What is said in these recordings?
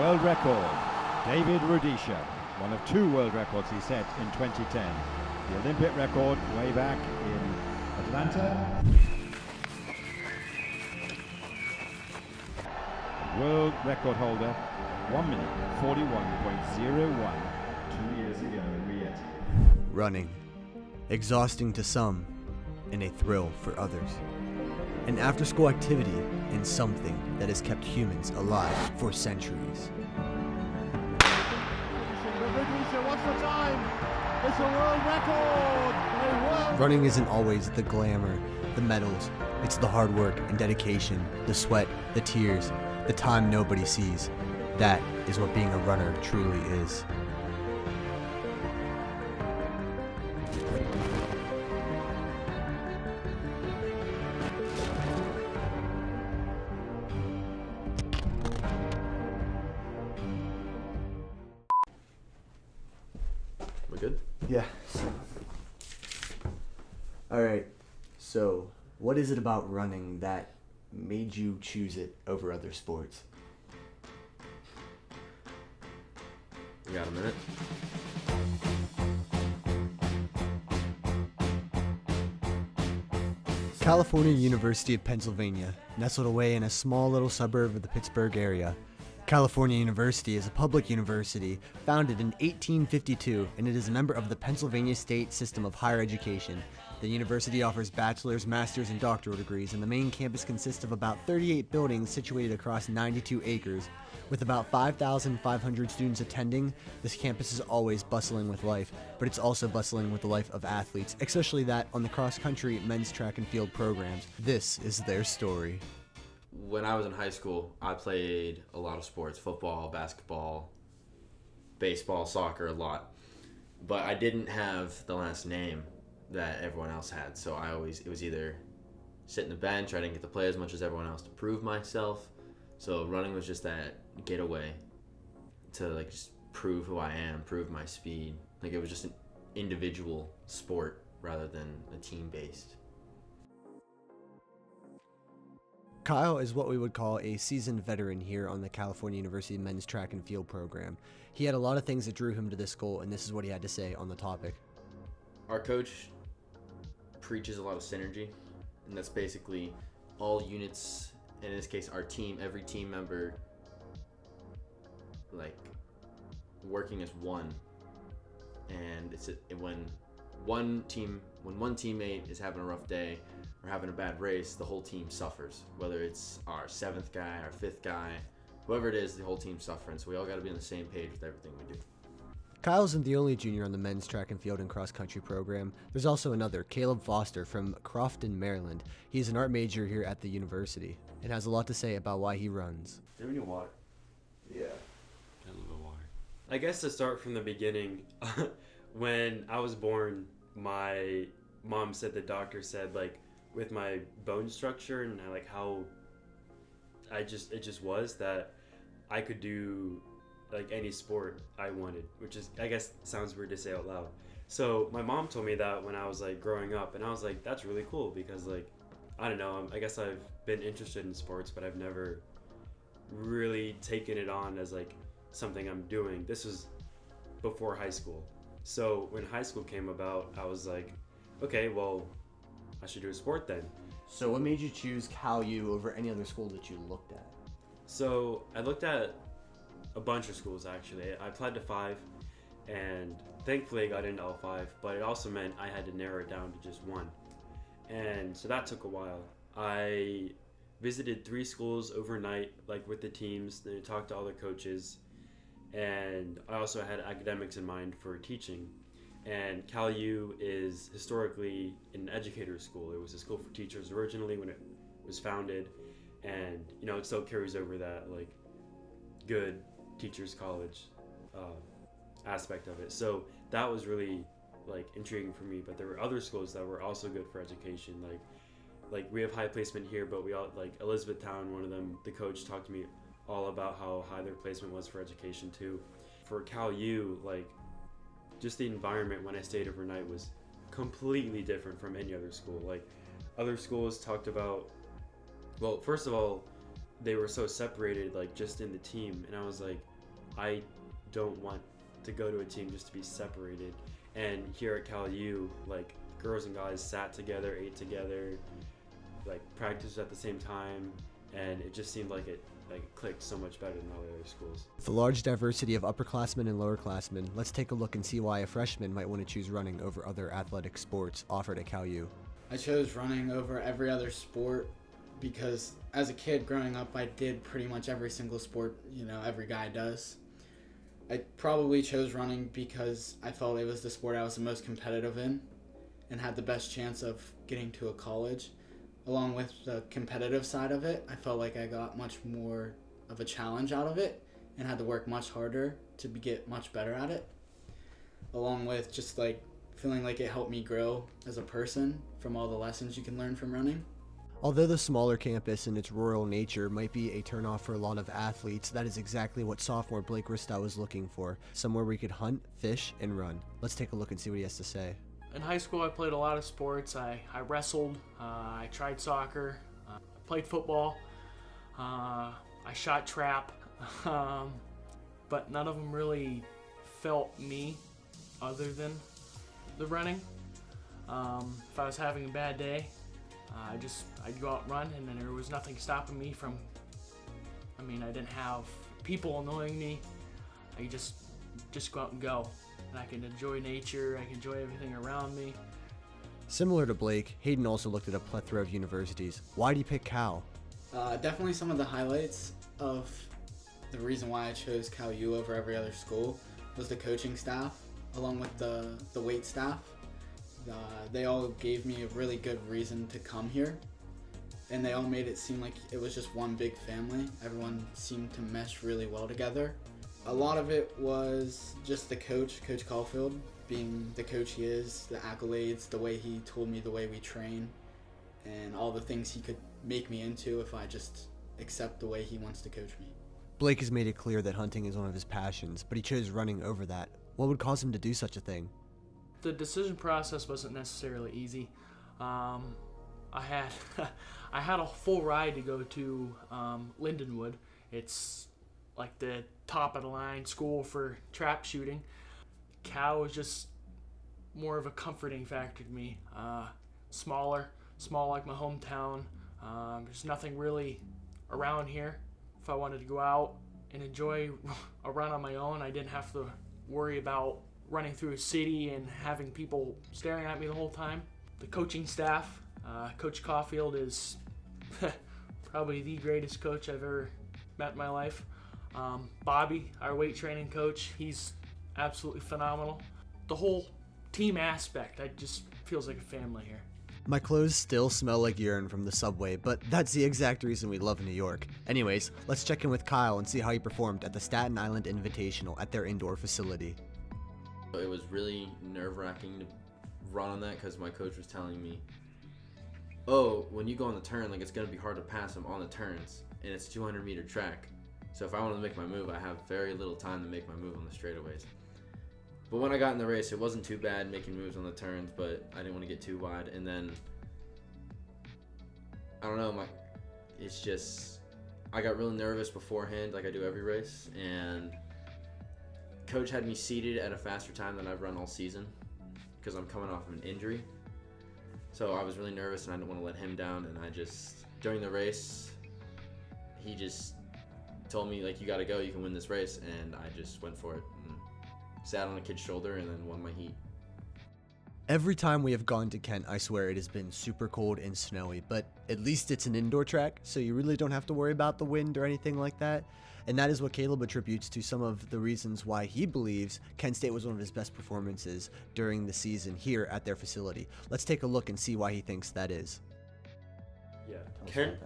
World record, David Rudisha, one of 2 world records he set in 2010. The Olympic record way back in Atlanta. World record holder, 1 minute 41.01, 2 years ago in Riyadh. Running, exhausting to some, and a thrill for others. An after-school activity and something that has kept humans alive for centuries. What's the time? It's a world record! Running isn't always the glamour, the medals. It's the hard work and dedication, the sweat, the tears, the time nobody sees. That is what being a runner truly is. We good? Yeah. Alright, so what is it about running that made you choose it over other sports? You got a minute? California University of Pennsylvania, nestled away in a small little suburb of the Pittsburgh area. California University is a public university founded in 1852, and it is a member of the Pennsylvania State System of Higher Education. The university offers bachelor's, master's, and doctoral degrees, and the main campus consists of about 38 buildings situated across 92 acres. With about 5,500 students attending, this campus is always bustling with life, but it's also bustling with the life of athletes, especially that on the cross-country men's track and field programs. This is their story. When I was in high school, I played a lot of sports, football, basketball, baseball, soccer, a lot. But I didn't have the last name that everyone else had, so it was either sit in the bench, I didn't get to play as much as everyone else to prove myself. So running was just that getaway to just prove who I am, prove my speed. It was just an individual sport rather than a team-based. Kyle is what we would call a seasoned veteran here on the California University men's track and field program. He had a lot of things that drew him to this school, and this is what he had to say on the topic. Our coach preaches a lot of synergy, and that's basically all units, in this case our team, every team member working as one. And when one teammate is having a rough day or having a bad race, the whole team suffers. Whether it's our 7th guy, our 5th guy, whoever it is, the whole team's suffering. So we all got to be on the same page with everything we do. Kyle isn't the only junior on the men's track and field and cross-country program. There's also another, Caleb Foster from Crofton, Maryland. He's an art major here at the university and has a lot to say about why he runs. Do you have any water? Yeah. A little bit of water. I guess to start from the beginning, when I was born, my mom said, the doctor said, with my bone structure and how it just was that I could do any sport I wanted, which is, I guess, sounds weird to say out loud. So my mom told me that when I was growing up, and I was like, that's really cool because I don't know, I guess I've been interested in sports, but I've never really taken it on as something I'm doing. This was before high school. So when high school came about, I was like, okay, well, I should do a sport then. So what made you choose Cal U over any other school that you looked at? So I looked at a bunch of schools actually. I applied to 5 and thankfully I got into all 5, but it also meant I had to narrow it down to just one. And so that took a while. I visited 3 schools overnight, with the teams, then I talked to all the coaches, and I also had academics in mind for teaching. And Cal U is historically an educator's school. It was a school for teachers originally when it was founded, and it still carries over that good teachers college aspect of it. So that was really intriguing for me. But there were other schools that were also good for education. We have high placement here, but we all Elizabethtown, one of them, the coach talked to me all about how high their placement was for education too. For Cal U, just the environment when I stayed overnight was completely different from any other school. Other schools talked about, well, first of all, they were so separated, just in the team, and I was like, I don't want to go to a team just to be separated. And here at Cal U, like, girls and guys sat together, ate together, like practiced at the same time, and it just seemed like it clicked so much better than all the other schools. With the large diversity of upperclassmen and lowerclassmen, let's take a look and see why a freshman might want to choose running over other athletic sports offered at Cal U. I chose running over every other sport because as a kid growing up, I did pretty much every single sport, every guy does. I probably chose running because I felt it was the sport I was the most competitive in and had the best chance of getting to a college. Along with the competitive side of it, I felt like I got much more of a challenge out of it and had to work much harder to get much better at it. Along with just like feeling like it helped me grow as a person from all the lessons you can learn from running. Although the smaller campus and its rural nature might be a turnoff for a lot of athletes, that is exactly what sophomore Blake Ristow was looking for, somewhere where he could hunt, fish, and run. Let's take a look and see what he has to say. In high school, I played a lot of sports. I wrestled, I tried soccer, I played football, I shot trap, but none of them really felt me other than the running. If I was having a bad day, I'd go out and run, and then there was nothing stopping me from, I didn't have people annoying me. I could just go out and go. And I can enjoy nature, I can enjoy everything around me. Similar to Blake, Hayden also looked at a plethora of universities. Why do you pick Cal? Definitely some of the highlights of the reason why I chose Cal U over every other school was the coaching staff, along with the weight staff. They all gave me a really good reason to come here, and they all made it seem like it was just one big family. Everyone seemed to mesh really well together. A lot of it was just the coach, Coach Caulfield, being the coach he is, the accolades, the way he told me the way we train, and all the things he could make me into if I just accept the way he wants to coach me. Blake has made it clear that hunting is one of his passions, but he chose running over that. What would cause him to do such a thing? The decision process wasn't necessarily easy. I had I had a full ride to go to Lindenwood. It's like the top of the line school for trap shooting. Cal was just more of a comforting factor to me. Small like my hometown. There's nothing really around here. If I wanted to go out and enjoy a run on my own, I didn't have to worry about running through a city and having people staring at me the whole time. The coaching staff, Coach Caulfield is probably the greatest coach I've ever met in my life. Bobby, our weight training coach, he's absolutely phenomenal. The whole team aspect, it just feels like a family here. My clothes still smell like urine from the subway, but that's the exact reason we love New York. Anyways, let's check in with Kyle and see how he performed at the Staten Island Invitational at their indoor facility. It was really nerve-wracking to run on that because my coach was telling me, oh, when you go on the turn, it's going to be hard to pass them on the turns, and it's a 200-meter track. So if I wanted to make my move, I have very little time to make my move on the straightaways. But when I got in the race, it wasn't too bad making moves on the turns, but I didn't want to get too wide. And then, I don't know, it's just, I got really nervous beforehand, like I do every race, and coach had me seated at a faster time than I've run all season because I'm coming off of an injury. So I was really nervous and I didn't want to let him down, and during the race, he just told me, you got to go, you can win this race, and I just went for it and sat on a kid's shoulder and then won my heat. Every time we have gone to Kent, I swear it has been super cold and snowy, but at least it's an indoor track, so you really don't have to worry about the wind or anything like that. And that is what Caleb attributes to some of the reasons why he believes Kent State was one of his best performances during the season here at their facility. Let's take a look and see why he thinks that is. Yeah, Kent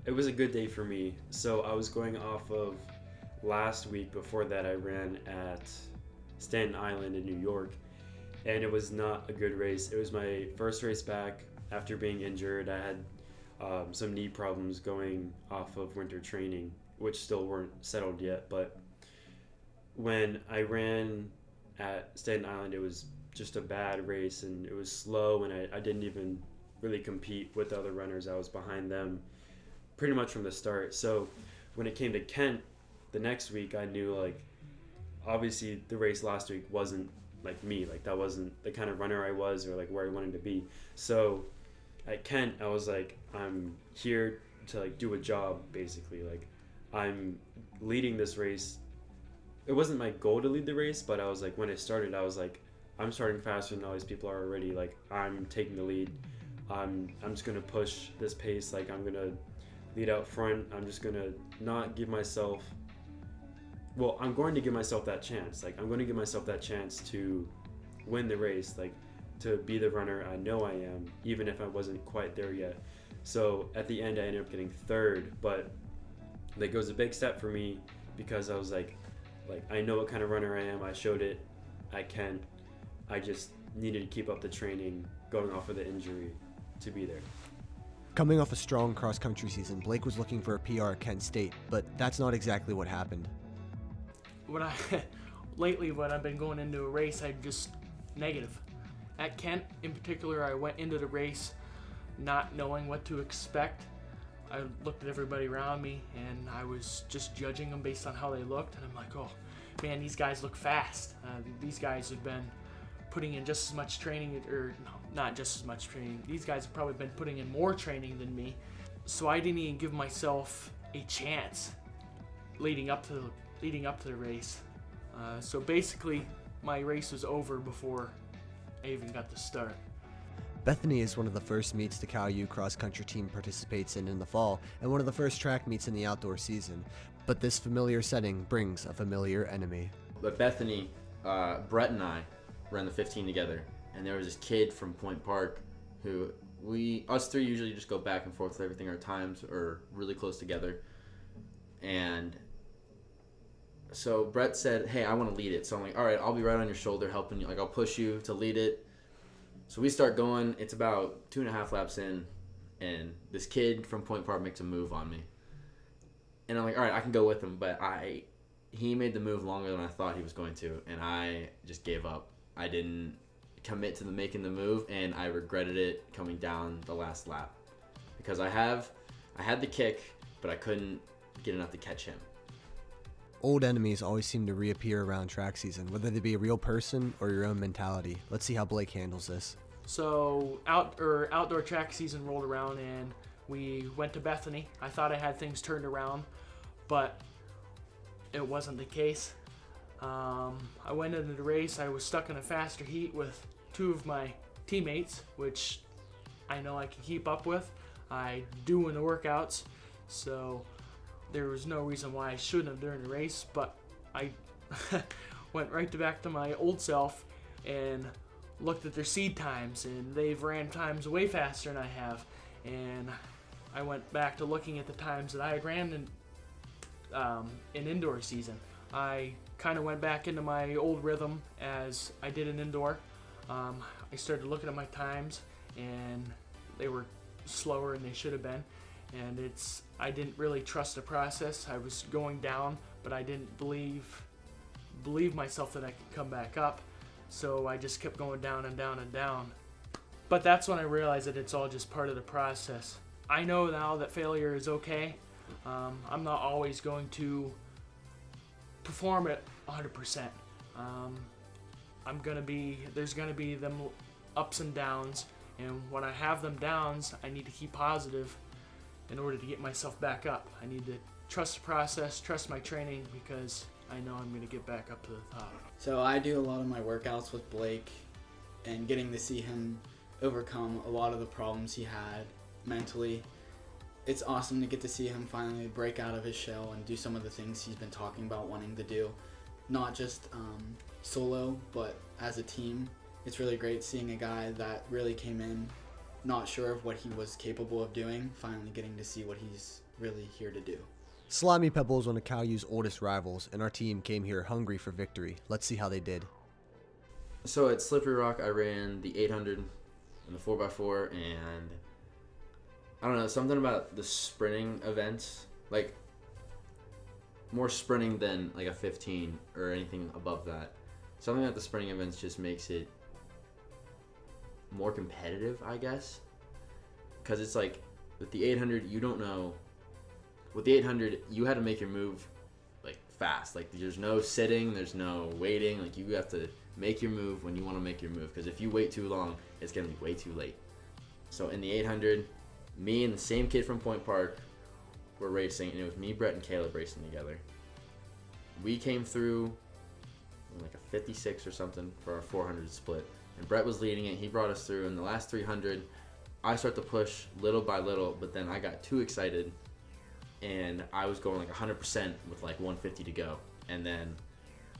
it was a good day for me. So I was going off of last week. Before that, I ran at Staten Island in New York, and it was not a good race. It was my first race back after being injured. I had some knee problems going off of winter training, which still weren't settled yet. But when I ran at Staten Island, it was just a bad race, and it was slow, and I didn't even really compete with the other runners. I was behind them pretty much from the start. So when it came to Kent, the next week I knew, like, obviously the race last week wasn't like me, like that wasn't the kind of runner I was or like where I wanted to be. So at Kent, I was like, I'm here to like do a job, basically. Like, I'm leading this race. It wasn't my goal to lead the race, but I was like, when it started, I was like, I'm starting faster than all these people are already. Like, I'm taking the lead. I'm just gonna push this pace. Like, I'm gonna lead out front. I'm just gonna not give myself. Well, I'm going to give myself that chance. Like, I'm going to give myself that chance to win the race. Like, to be the runner I know I am, even if I wasn't quite there yet. So at the end, I ended up getting third, but like, it was a big step for me because I was like I know what kind of runner I am. I showed it at Kent. I just needed to keep up the training, going off of the injury, to be there. Coming off a strong cross-country season, Blake was looking for a PR at Kent State, but that's not exactly what happened. Lately, when I've been going into a race, I'm just negative. At Kent, in particular, I went into the race not knowing what to expect. I looked at everybody around me, and I was just judging them based on how they looked, and I'm like, oh, man, these guys look fast. These guys have been putting in just as much training, or no, not just as much training. These guys have probably been putting in more training than me, so I didn't even give myself a chance leading up to the race. So basically, my race was over before I even got to start. Bethany is one of the first meets the Cal U cross-country team participates in the fall, and one of the first track meets in the outdoor season. But this familiar setting brings a familiar enemy. But Bethany, Brett and I ran the 15 together, and there was this kid from Point Park who us three usually just go back and forth with everything. Our times are really close together. And so Brett said, hey, I want to lead it. So I'm like, all right, I'll be right on your shoulder helping you. Like, I'll push you to lead it. So we start going. It's about 2.5 laps in, and this kid from Point Park makes a move on me. And I'm like, all right, I can go with him. But he made the move longer than I thought he was going to, and I just gave up. I didn't commit to making the move, and I regretted it coming down the last lap. Because I had the kick, but I couldn't get enough to catch him. Old enemies always seem to reappear around track season, whether they be a real person or your own mentality. Let's see how Blake handles this. So outdoor track season rolled around, and we went to Bethany. I thought I had things turned around, but it wasn't the case. I went into the race. I was stuck in a faster heat with two of my teammates, which I know I can keep up with. I do in the workouts, so there was no reason why I shouldn't have during the race, but I went right back to my old self and looked at their seed times, and they've ran times way faster than I have. And I went back to looking at the times that I had ran in indoor season. I kind of went back into my old rhythm as I did in indoor. I started looking at my times, and they were slower than they should have been. And I didn't really trust the process. I was going down, but I didn't believe myself that I could come back up. So I just kept going down and down and down. But that's when I realized that it's all just part of the process. I know now that failure is okay. I'm not always going to perform at 100%. There's gonna be them ups and downs, and when I have them downs, I need to keep positive in order to get myself back up. I need to trust the process, trust my training, because I know I'm going to get back up to the top. So I do a lot of my workouts with Blake, and getting to see him overcome a lot of the problems he had mentally. It's awesome to get to see him finally break out of his shell and do some of the things he's been talking about wanting to do. Not just solo, but as a team. It's really great seeing a guy that really came in not sure of what he was capable of doing, finally getting to see what he's really here to do. Slimy Pebble is one of Cal U's oldest rivals, and our team came here hungry for victory. Let's see how they did. So at Slippery Rock, I ran the 800 and the 4x4, and I don't know, something about the sprinting events, like more sprinting than like a 15 or anything above that. Something about the sprinting events just makes it more competitive, I guess, because it's like with the 800, you don't know. With the 800, you had to make your move like fast. Like, there's no sitting, there's no waiting. Like, you have to make your move when you want to make your move, because if you wait too long, it's going to be way too late. So in the 800, me and the same kid from Point Park were racing, and it was me, Brett, and Caleb racing together. We came through like a 56 or something for our 400 split, and Brett was leading it. He brought us through. In the last 300, I start to push little by little, but then I got too excited, and I was going like 100% with like 150 to go. And then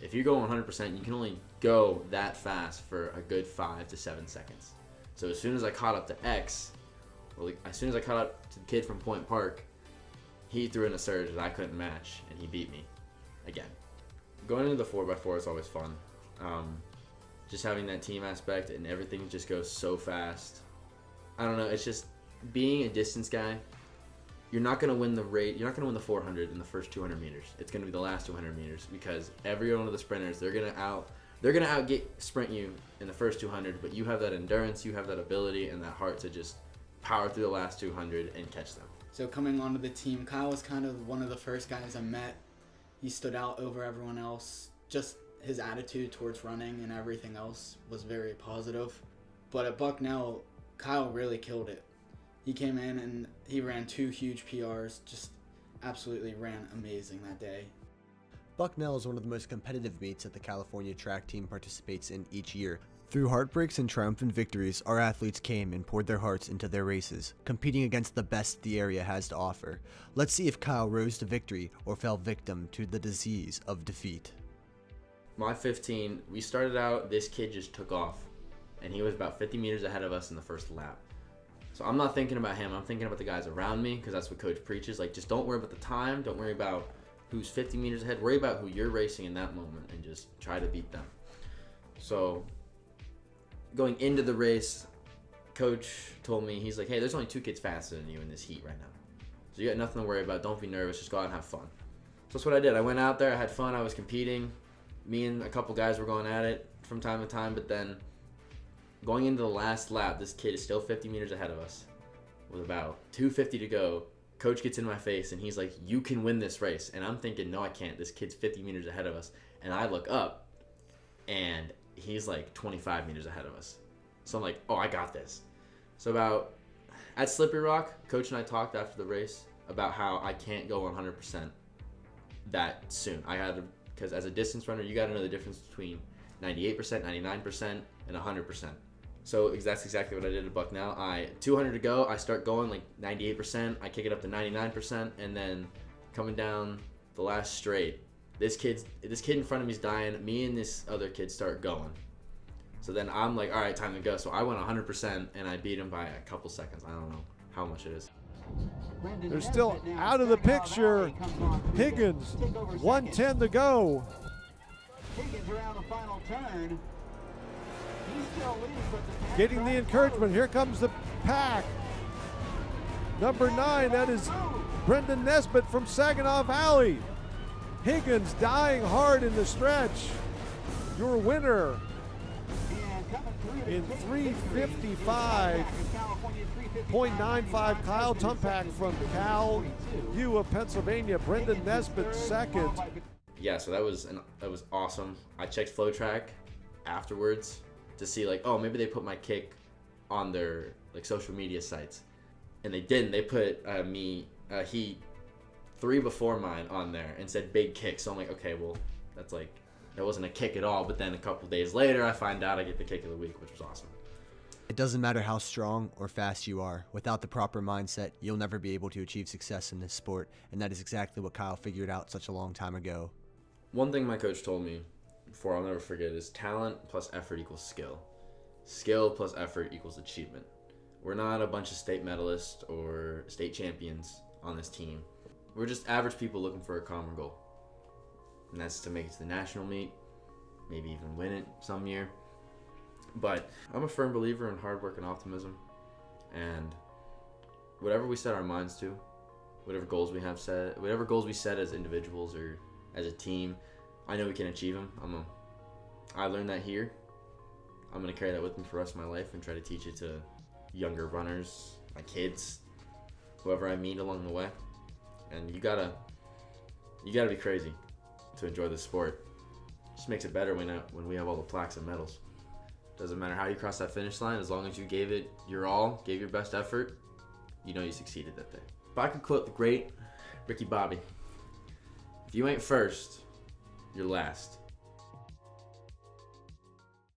if you're going 100%, you can only go that fast for a good 5 to 7 seconds. So as soon as I caught up to X, well, as soon as I caught up to the kid from Point Park, he threw in a surge that I couldn't match, and he beat me again. Going into the 4x4 is always fun. Just having that team aspect, and everything just goes so fast. I don't know, it's just being a distance guy. You're not going to win the rate. You're not going to win the 400 in the first 200 meters. It's going to be the last 200 meters, because every one of the sprinters, they're going to sprint you in the first 200, but you have that endurance, you have that ability, and that heart to just power through the last 200 and catch them. So coming onto the team, Kyle was kind of one of the first guys I met. He stood out over everyone else. Just his attitude towards running and everything else was very positive. But at Bucknell, Kyle really killed it. He came in and he ran 2 huge PRs, just absolutely ran amazing that day. Bucknell is one of the most competitive meets that the California track team participates in each year. Through heartbreaks and triumphant victories, our athletes came and poured their hearts into their races, competing against the best the area has to offer. Let's see if Kyle rose to victory or fell victim to the disease of defeat. My 15, we started out, this kid just took off, and he was about 50 meters ahead of us in the first lap. So I'm not thinking about him, I'm thinking about the guys around me, because that's what coach preaches. Like, just don't worry about the time, don't worry about who's 50 meters ahead, worry about who you're racing in that moment and just try to beat them. So going into the race, coach told me, he's like, hey, there's only 2 kids faster than you in this heat right now. So you got nothing to worry about, don't be nervous, just go out and have fun. So that's what I did. I went out there, I had fun, I was competing. Me and a couple guys were going at it from time to time, but then going into the last lap, this kid is still 50 meters ahead of us with about 250 to go. Coach gets in my face and he's like, you can win this race. And I'm thinking, no, I can't. This kid's 50 meters ahead of us. And I look up and he's like 25 meters ahead of us. So I'm like, oh, I got this. So at Slippery Rock, coach and I talked after the race about how I can't go 100% that soon. Because as a distance runner, you got to know the difference between 98%, 99%, and 100%. So that's exactly what I did at Bucknell. 200 to go, I start going like 98%, I kick it up to 99%, and then coming down the last straight, this kid in front of me is dying, me and this other kid start going. So then I'm like, all right, time to go. So I went 100%, and I beat him by a couple seconds. I don't know how much it is. They're still out of the picture. Higgins, 110 to go. Higgins around the final turn. He's still leading, but the Getting the encouragement. Here comes the pack. Number 9, that is Brendan Nesbitt from Saginaw Valley. Higgins dying hard in the stretch. Your winner in 3:55.95, Kyle Tumpak from Cal U of Pennsylvania. Brendan Nesbitt second. Yeah, so that was awesome. I checked FlowTrack afterwards to see like, oh, maybe they put my kick on their like social media sites, and they didn't. They put Heat 3 before mine on there and said big kick. So I'm like, okay, well, that wasn't a kick at all. But then a couple days later, I find out I get the kick of the week, which was awesome. It doesn't matter how strong or fast you are. Without the proper mindset, you'll never be able to achieve success in this sport, and that is exactly what Kyle figured out such a long time ago. One thing my coach told me before I'll never forget is talent plus effort equals skill. Skill plus effort equals achievement. We're not a bunch of state medalists or state champions on this team. We're just average people looking for a common goal. And that's to make it to the national meet, maybe even win it some year. But I'm a firm believer in hard work and optimism. And whatever we set our minds to, whatever goals we set as individuals or as a team, I know we can achieve them. I learned that here. I'm going to carry that with me for the rest of my life and try to teach it to younger runners, my kids, whoever I meet along the way. And you gotta be crazy to enjoy the sport. Just makes it better when we have all the plaques and medals. Doesn't matter how you cross that finish line, as long as you gave it your all, gave your best effort, you know you succeeded that day. If I could quote the great Ricky Bobby, if you ain't first, you're last.